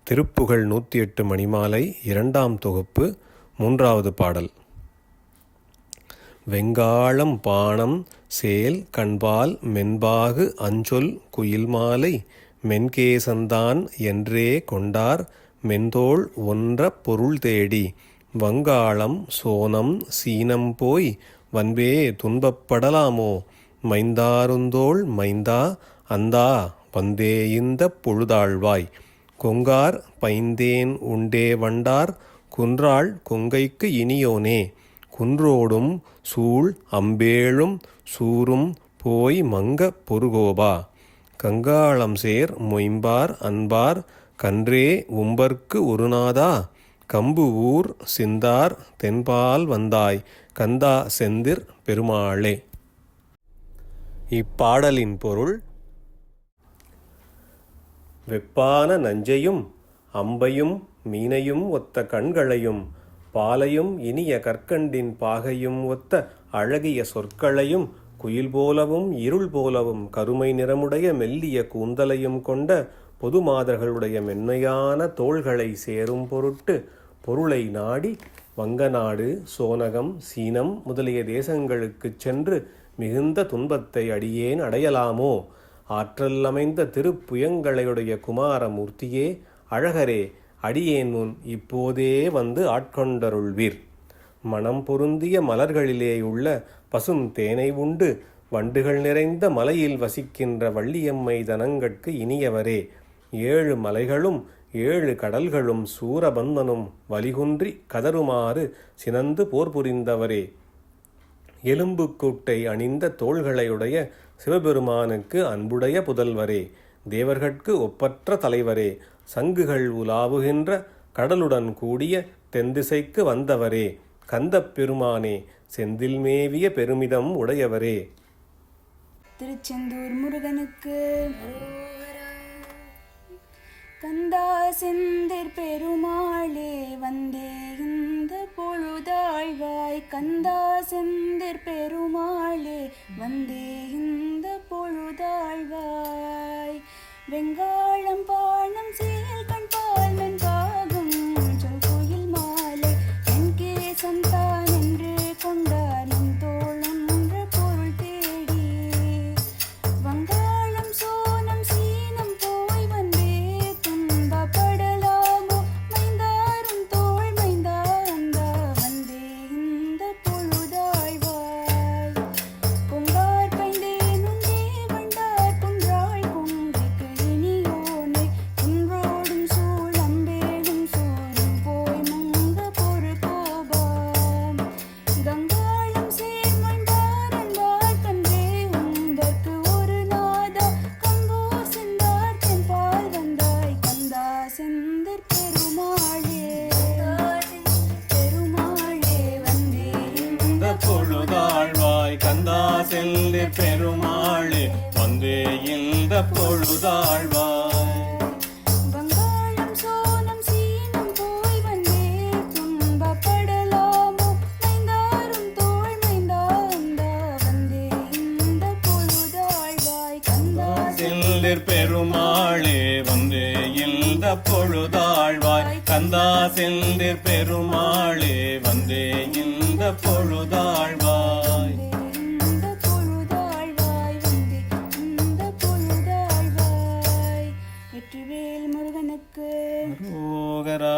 திருப்புகழ் 108 மணிமாலை இரண்டாம் தொகுப்பு மூன்றாவது பாடல். வெங்காளம் பாணம் சேல் கண்பால் மென்பாகு அஞ்சொல் குயில்மாலை மென்கேசந்தான் என்றே கொண்டார் மென்தோள் ஒன்ற பொருள் தேடி வங்காளம் சோனம் சீனம் போய் வன்பே துன்பப்படலாமோ மைந்தாருந்தோள் மைந்தா அந்தா வந்தேயிந்த பொழுதாழ்வாய் கொங்கார் பைந்தேன் உண்டே வண்டார் குன்றாள் கொங்கைக்கு இனியோனே குன்றோடும் சூழ் அம்பேழும் சூரும் போய் மங்க பொருகோபா கங்காளம் சேர் மொயம்பார் அன்பார் கன்றே உம்பர்க்கு ஒருநாதா கம்பு ஊர் சிந்தார் தென்பால் வந்தாய் கந்தா செந்திர் பெருமாளே. இப்பாடலின் பொருள்: வெப்பான நஞ்சையும் அம்பையும் மீனையும் ஒத்த கண்களையும் பாலையும் இனிய கற்கண்டின் பாகையும் ஒத்த அழகிய சொற்களையும் குயில் போலவும் இருள் போலவும் கருமை நிறமுடைய மெல்லிய கூந்தலையும் கொண்ட பொதுமாதர்களுடைய மென்மையான தோள்களை சேரும் பொருட்டு பொருளை நாடி வங்கநாடு சோனகம் சீனம் முதலிய தேசங்களுக்குச் சென்று மிகுந்த துன்பத்தை அடியேன் அடையலாமோ? ஆற்றல் அமைந்த திருப்புயங்களையுடைய குமாரமூர்த்தியே, அழகரே, அடியேன் முன் இப்போதே வந்து ஆட்கொண்டருள்வீர். மனம் பொருந்திய மலர்களிலேயுள்ள பசும் தேனை உண்டு வண்டுகள் நிறைந்த மலையில் வசிக்கின்ற வள்ளியம்மை தனங்கட்கு இனியவரே, 7 மலைகளும் 7 கடல்களும் சூரபந்தனும் வலிகுன்றி கதறுமாறு சினந்து போர் புரிந்தவரே, எலும்புக்கூட்டை அணிந்த தோள்களையுடைய சிவபெருமானுக்கு அன்புடைய புதல்வரே, தேவர்கட்கு ஒப்பற்ற தலைவரே, சங்குகள் உலாவுகின்ற கடலுடன் கூடிய தென்திசைக்கு வந்தவரே, கந்தப் பெருமானே, செந்தில் மேவிய பெருமிதம் உடையவரே. திருச்செந்தூர் முருகனுக்கு கந்தா செந்திர் பெருமாளே வந்தே இந்த பொழுதாழ்வாய் கந்தா செந்திர் பெருமாளே வந்தே இந்த பொழுதாழ்வாய் வெங்காளம் பாணம் சேல் கண்பால் மென்பாகும் சொல் குயில் மாலை என்கே சந்தான் என்று கொண்டார் நம் தோழொன்று பொருள் தேடி வங்காளம் சோனம் சீனம் போய் வந்தே துன்பப்படலாமோ மைந்தாரும் தோள் மைந்தா அந்தா வந்தே இந்த பொழுதாழ்வாய் கொங்கார் பைந்தேன் உண்டே வண்டார் குன்றாள் கொங்கைக்கு இனியோனை குன்றோடும் சூழ் அம்பேடும் சூரும் போய் மங்க பொருகோபாம் கங்காளம் சேர் மொயம்பார் அன்பார் கன்றே உம்பர்க்கு ஒரு நாதா கம்பூர் சிந்தார் தென்பால் வந்தாய் கந்தா செந்திர் பெருமாளே பெருமாளே வந்தே இந்த பொழுதாழ்வாய் கந்தா செந்திர் பெருமாளே வந்தே இந்த பொழுதாழ்வாய் வங்காளம் சோனம் சீனம் போய் வந்தே துன்பப்படலாமோ மைந்தாரும் தோள் மைந்தா அந்தா வந்தே இந்த பொழுதாழ்வாய் கந்தா செந்திர் பெருமாளே வந்தே இந்த பொழுதாழ்வாய் கந்தா செந்திர் பெருமாளே வந்தே இந்த பொழுதாழ்வாய் இந்த பொழுதாழ்வாய் வந்தே இந்த பொழுதாழ்வாய். வெற்றிவேல் முருகனுக்கு ரோகரா.